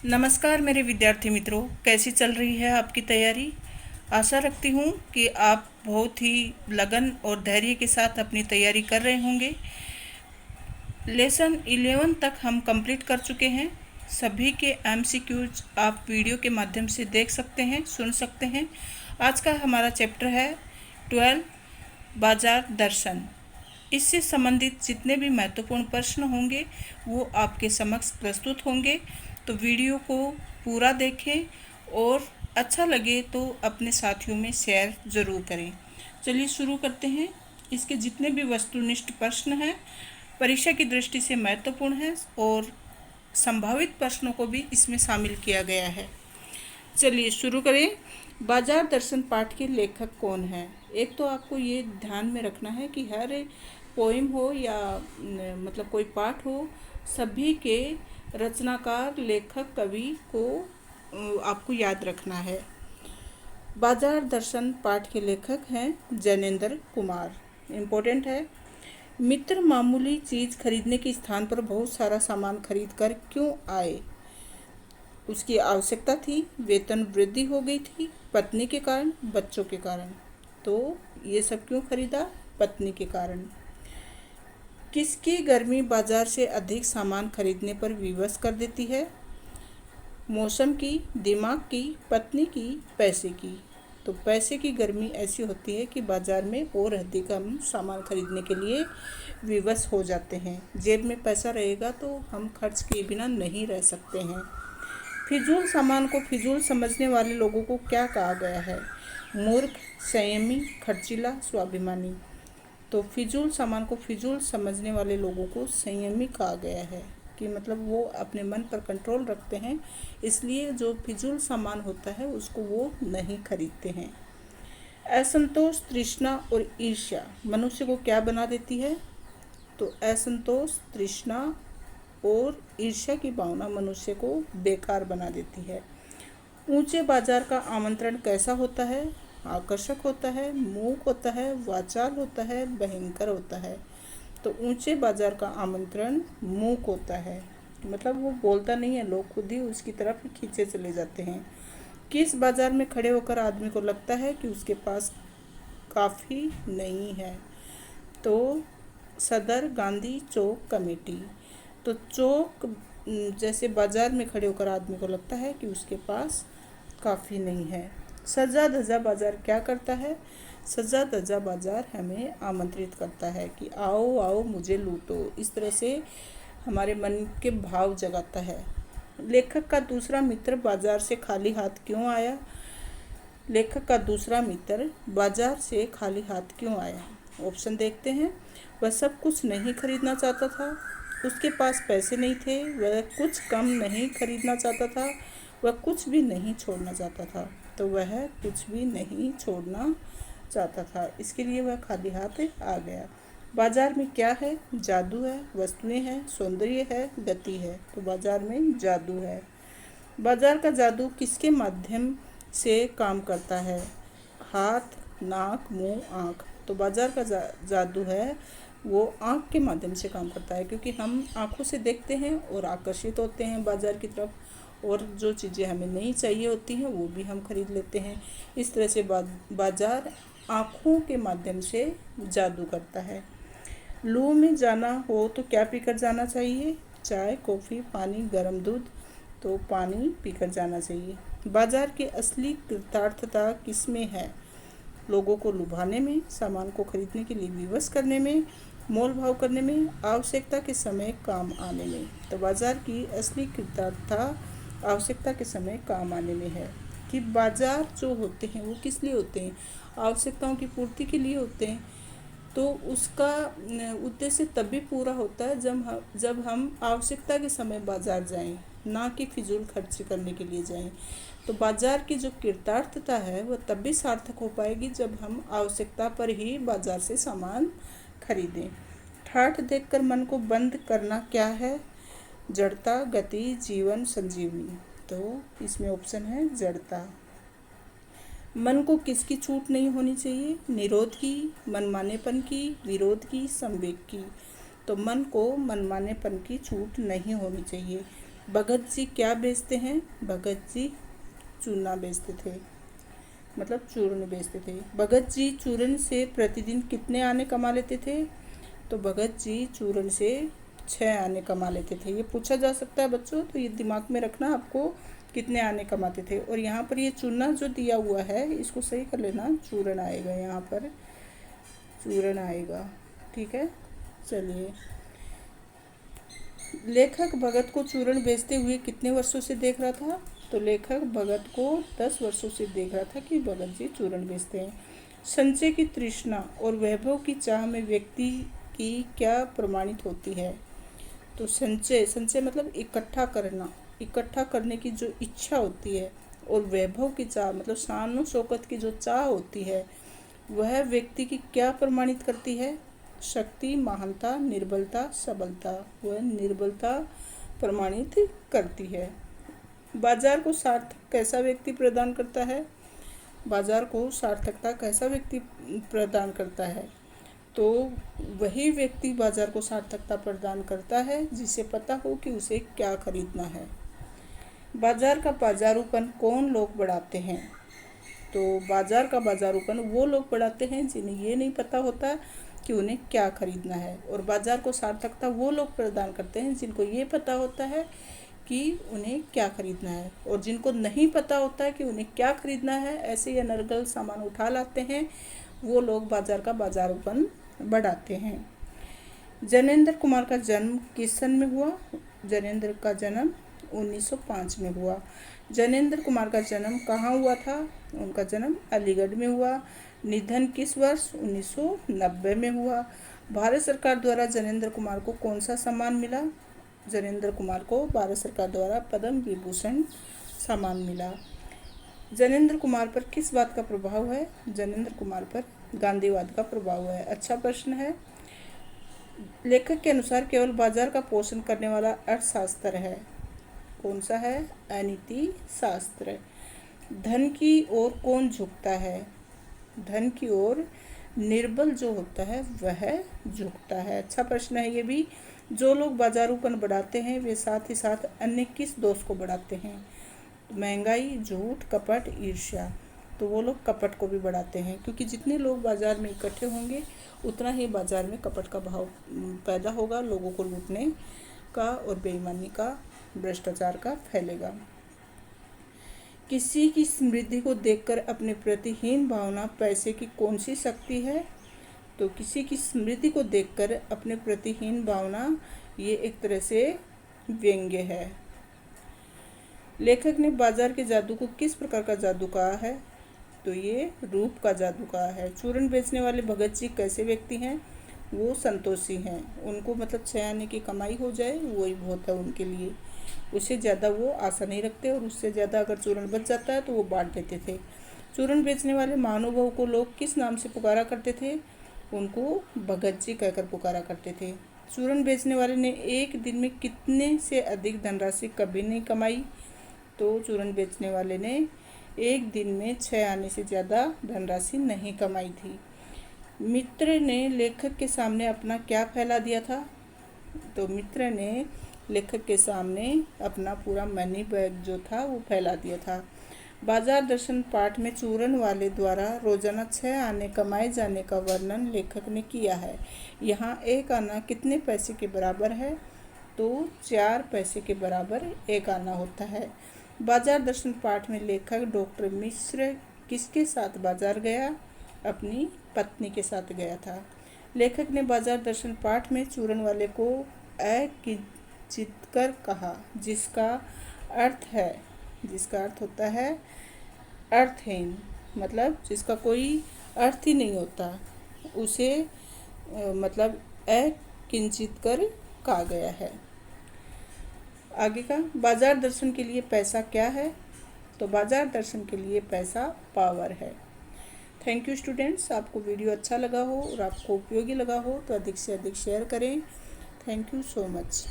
नमस्कार मेरे विद्यार्थी मित्रों, कैसी चल रही है आपकी तैयारी। आशा रखती हूँ कि आप बहुत ही लगन और धैर्य के साथ अपनी तैयारी कर रहे होंगे। लेसन 11 तक हम कंप्लीट कर चुके हैं। सभी के एमसीक्यूज आप वीडियो के माध्यम से देख सकते हैं, सुन सकते हैं। आज का हमारा चैप्टर है 12 बाजार दर्शन। इससे संबंधित जितने भी महत्वपूर्ण प्रश्न होंगे वो आपके समक्ष प्रस्तुत होंगे। तो वीडियो को पूरा देखें और अच्छा लगे तो अपने साथियों में शेयर ज़रूर करें। चलिए शुरू करते हैं। इसके जितने भी वस्तुनिष्ठ प्रश्न हैं परीक्षा की दृष्टि से महत्वपूर्ण हैं और संभावित प्रश्नों को भी इसमें शामिल किया गया है। चलिए शुरू करें। बाजार दर्शन पाठ के लेखक कौन है। एक तो आपको ये ध्यान में रखना है कि हर पोइम हो या मतलब कोई पाठ हो, सभी के रचनाकार लेखक कवि को आपको याद रखना है। बाजार दर्शन पाठ के लेखक हैं जैनेंद्र कुमार। इम्पोर्टेंट है। मित्र मामूली चीज़ खरीदने के स्थान पर बहुत सारा सामान खरीद कर क्यों आए। उसकी आवश्यकता थी, वेतन वृद्धि हो गई थी, पत्नी के कारण, बच्चों के कारण। तो ये सब क्यों खरीदा? पत्नी के कारण। किसकी गर्मी बाजार से अधिक सामान खरीदने पर विवश कर देती है? मौसम की, दिमाग की, पत्नी की, पैसे की। तो पैसे की गर्मी ऐसी होती है कि बाजार में और अधिक हम सामान खरीदने के लिए विवश हो जाते हैं। जेब में पैसा रहेगा तो हम खर्च किए बिना नहीं रह सकते हैं। फिजूल सामान को फिजूल समझने वाले लोगों को क्या कहा गया है? मूर्ख, संयमी, खर्चीला, स्वाभिमानी। तो फिजूल सामान को फिजूल समझने वाले लोगों को संयमी कहा गया है कि मतलब वो अपने मन पर कंट्रोल रखते हैं, इसलिए जो फिजूल सामान होता है उसको वो नहीं खरीदते हैं। असंतोष, तृष्णा और ईर्ष्या मनुष्य को क्या बना देती है? तो असंतोष, तृष्णा और ईर्ष्या की भावना मनुष्य को बेकार बना देती है। ऊंचे बाजार का आमंत्रण कैसा होता है? आकर्षक होता है, मूक होता है, वाचाल होता है, भयंकर होता है। तो ऊंचे बाजार का आमंत्रण मूक होता है, मतलब वो बोलता नहीं है, लोग खुद ही उसकी तरफ खींचे चले जाते हैं। किस बाजार में खड़े होकर आदमी को लगता है कि उसके पास काफ़ी नहीं है? तो सदर, गांधी चौक कमेटी। तो चौक जैसे बाजार में खड़े होकर आदमी को लगता है कि उसके पास काफ़ी नहीं है। सजा धजा बाजार क्या करता है? सजा धजा बाजार हमें आमंत्रित करता है कि आओ आओ मुझे लूटो। इस तरह से हमारे मन के भाव जगाता है। लेखक का दूसरा मित्र बाजार से खाली हाथ क्यों आया? लेखक का दूसरा मित्र बाजार से खाली हाथ क्यों आया? ऑप्शन देखते हैं। वह सब कुछ नहीं खरीदना चाहता था, उसके पास पैसे नहीं थे, वह कुछ कम नहीं खरीदना चाहता था, वह कुछ भी नहीं छोड़ना चाहता था। तो वह कुछ भी नहीं छोड़ना चाहता था, इसके लिए वह खाली हाथ आ गया। बाजार में क्या है? जादू है, वस्तुएं हैं, सौंदर्य है, गति है। तो बाजार में जादू है। बाजार का जादू किसके माध्यम से काम करता है? हाथ, नाक, मुंह, आँख। तो बाजार का जादू है वो आँख के माध्यम से काम करता है, क्योंकि हम आँखों से देखते हैं और आकर्षित होते हैं बाजार की तरफ, और जो चीज़ें हमें नहीं चाहिए होती हैं वो भी हम खरीद लेते हैं। इस तरह से बाजार आँखों के माध्यम से जादू करता है। लू में जाना हो तो क्या पीकर जाना चाहिए? चाय, कॉफ़ी, पानी, गर्म दूध। तो पानी पीकर जाना चाहिए। बाजार की असली कृतार्थता किसमें है? लोगों को लुभाने में, सामान को खरीदने के लिए विवश करने में, मोल भाव करने में, आवश्यकता के समय काम आने में। तो बाजार की असली कृतार्थता आवश्यकता के समय काम आने में है। कि बाजार जो होते हैं वो किस लिए होते हैं? आवश्यकताओं की पूर्ति के लिए होते हैं। तो उसका उद्देश्य तभी पूरा होता है जब हम आवश्यकता के समय बाजार जाएं, ना कि फिजूल खर्च करने के लिए जाएं। तो बाजार की जो कृतार्थता है वह तभी सार्थक हो पाएगी जब हम आवश्यकता पर ही बाजार से सामान खरीदें। ठाठ देखकर मन को बंद करना क्या है? जड़ता, गति, जीवन, संजीवनी। तो इसमें ऑप्शन है जड़ता। मन को किसकी छूट नहीं होनी चाहिए? निरोध की, मनमानेपन की, विरोध की, संवेग की। तो मन को मनमानेपन की छूट नहीं होनी चाहिए। भगत जी क्या बेचते हैं? भगत जी चूना बेचते थे, मतलब चूर्ण बेचते थे। भगत जी चूर्ण से प्रतिदिन कितने आने कमा लेते थे? तो भगत जी चूर्ण से 6 आने कमा लेते थे। ये पूछा जा सकता है बच्चों, तो ये दिमाग में रखना आपको, कितने आने कमाते थे। और यहाँ पर ये चूना जो दिया हुआ है इसको सही कर लेना, चूर्ण आएगा, यहाँ पर चूर्ण आएगा, ठीक है। चलिए, लेखक भगत को चूर्ण बेचते हुए कितने वर्षों से देख रहा था? तो लेखक भगत को 10 वर्षों से देख रहा था कि भगत जी चूर्ण बेचते हैं। संचय की तृष्णा और वैभव की चाह में व्यक्ति की क्या प्रमाणित होती है? तो संचय मतलब इकट्ठा करना, इकट्ठा करने की जो इच्छा होती है, और वैभव की चाह मतलब शान शौकत की जो चाह होती है, वह व्यक्ति की क्या प्रमाणित करती है? शक्ति, महानता, निर्बलता, सबलता। वह निर्बलता प्रमाणित करती है। बाजार को सार्थक कैसा व्यक्ति प्रदान करता है? बाजार को सार्थकता कैसा व्यक्ति प्रदान करता है? तो वही व्यक्ति बाजार को सार्थकता प्रदान करता है जिसे पता हो कि उसे क्या खरीदना है। बाजार का बाजारूपन कौन लोग बढ़ाते हैं? तो बाजार का बाजारूपन वो लोग बढ़ाते हैं जिन्हें ये नहीं पता होता कि उन्हें क्या खरीदना है। और बाजार को सार्थकता वो लोग प्रदान करते हैं जिनको ये पता होता है कि उन्हें क्या खरीदना है। और जिनको नहीं पता होता है कि उन्हें क्या खरीदना है, ऐसे ही अनर्गल सामान उठा लाते हैं, वो लोग बाजार का बाजारूपन बढ़ाते हैं। जनेंद्र कुमार का जन्म किस सन में हुआ? जनेंद्र का जन्म 1905 में हुआ। जनेंद्र कुमार का जन्म कहाँ हुआ था? उनका जन्म अलीगढ़ में हुआ। निधन किस वर्ष? 1990 में हुआ। भारत सरकार द्वारा जनेंद्र कुमार को कौन सा सम्मान मिला? जनेंद्र कुमार को भारत सरकार द्वारा पद्म विभूषण सम्मान मिला। जनेंद्र कुमार पर किस बात का प्रभाव है? जनेंद्र कुमार पर गांधीवाद का प्रभाव है। अच्छा प्रश्न है। लेखक के अनुसार केवल बाजार का पोषण करने वाला अर्थशास्त्र है, कौन सा है? अनीति शास्त्र। धन की ओर कौन झुकता है? धन की ओर निर्बल जो होता है वह झुकता है। अच्छा प्रश्न है ये भी। जो लोग बाजारूपन बढ़ाते हैं वे साथ ही साथ अन्य किस दोष को बढ़ाते हैं? महंगाई, झूठ, कपट, ईर्ष्या। तो वो लोग कपट को भी बढ़ाते हैं, क्योंकि जितने लोग बाजार में इकट्ठे होंगे उतना ही बाजार में कपट का भाव पैदा होगा, लोगों को लूटने का और बेईमानी का, भ्रष्टाचार का फैलेगा। किसी की समृद्धि को देखकर अपने प्रति हीन भावना पैसे की कौन सी शक्ति है? तो किसी की समृद्धि को देखकर अपने प्रति हीन भावना, ये एक तरह से व्यंग्य है। लेखक ने बाजार के जादू को किस प्रकार का जादू कहा है? तो ये रूप का जादू कहा है। चूर्ण बेचने वाले भगत जी कैसे व्यक्ति हैं? वो संतोषी हैं। उनको मतलब 6 आने की कमाई हो जाए वही बहुत है उनके लिए, उससे ज़्यादा वो आशा नहीं रखते, और उससे ज़्यादा अगर चूर्ण बच जाता है तो वो बांट देते थे। चूर्ण बेचने वाले महानुभाव को लोग किस नाम से पुकारा करते थे? उनको भगत जी कहकर पुकारा करते थे। चूर्ण बेचने वाले ने एक दिन में कितने से अधिक धनराशि कभी नहीं कमाई? तो चूर्ण बेचने वाले ने एक दिन में 6 आने से ज़्यादा धनराशि नहीं कमाई थी। मित्र ने लेखक के सामने अपना क्या फैला दिया था? तो मित्र ने लेखक के सामने अपना पूरा मनी बैग जो था वो फैला दिया था। बाजार दर्शन पाठ में चूर्ण वाले द्वारा रोजाना 6 आने कमाए जाने का वर्णन लेखक ने किया है। यहाँ 1 आना कितने पैसे के बराबर है? तो 4 पैसे के बराबर 1 आना होता है। बाजार दर्शन पाठ में लेखक डॉक्टर मिश्र किसके साथ बाजार गया? अपनी पत्नी के साथ गया था। लेखक ने बाजार दर्शन पाठ में चूर्ण वाले को अकिंचित कर कहा, जिसका अर्थ होता है अर्थहीन, मतलब जिसका कोई अर्थ ही नहीं होता, उसे मतलब अकिंचित कर कहा गया है। आगे का, बाजार दर्शन के लिए पैसा क्या है? तो बाजार दर्शन के लिए पैसा पावर है। Thank you students. आपको वीडियो अच्छा लगा हो और आपको उपयोगी लगा हो तो अधिक से अधिक शेयर करें। Thank you so much.